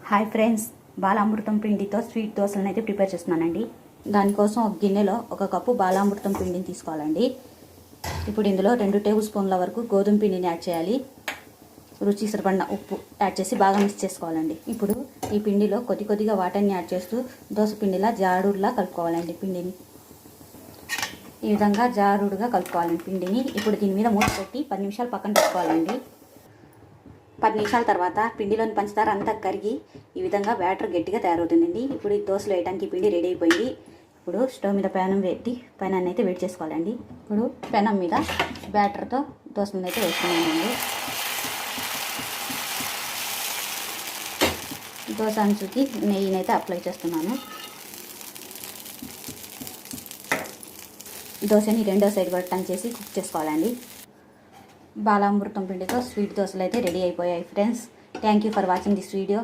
Hi friends, Balamrutham పిండితో sweet దోశలను అయితే prepare చేస్తున్నానండి. దానికోసం ఒక గిన్నెలో 1 కప్పు బాలామృతం పిండిని తీసుకోవాలండి. ఇప్పుడు ఇందులో 2 టేబుల్ స్పూన్ల వరకు గోధుమ పిండిని యాడ్ చేయాలి. రుచికి సరిపడిన ఉప్పు యాడ్ చేసి బాగా మిక్స్ చేసుకోవాలండి. ఇప్పుడు ఈ పిండిలో కొద్దిగా వాటర్ని యాడ్ చేస్తూ దోశ పిండిలా జారుడులా కలుపుకోవాలండి. పిండిని ఈ విధంగా జారుడుగా కలుపుకోవాలండి పిండిని. ఇప్పుడు దీని మీద మూత పెట్టి 10 నిమిషాలు పక్కన పెట్టుకోవాలండి. 10 నిమిషాల తర్వాత పిండిలోని పంచదార అంతా కరిగి ఈ విధంగా బ్యాటర్ గట్టిగా తయారవుతుందండి. ఇప్పుడు ఈ దోశలు వేయడానికి పిండి రెడీ అయిపోయింది. ఇప్పుడు స్టవ్ మీద పెనం పెట్టి పెనాన్ని అయితే వేడి చేసుకోవాలండి. ఇప్పుడు పెనం మీద బ్యాటర్తో దోశలను అయితే వేసుకున్నామండి. దోశ అంచుకి నెయ్యిని అయితే అప్లై చేస్తున్నాను. దోశని రెండో సైడ్ కూడా టర్న్ చేసి కుక్ చేసుకోవాలండి. బాలామృతం పిండితో స్వీట్ దోశలు అయితే రెడీ అయిపోయాయి friends. Thank you for watching this video.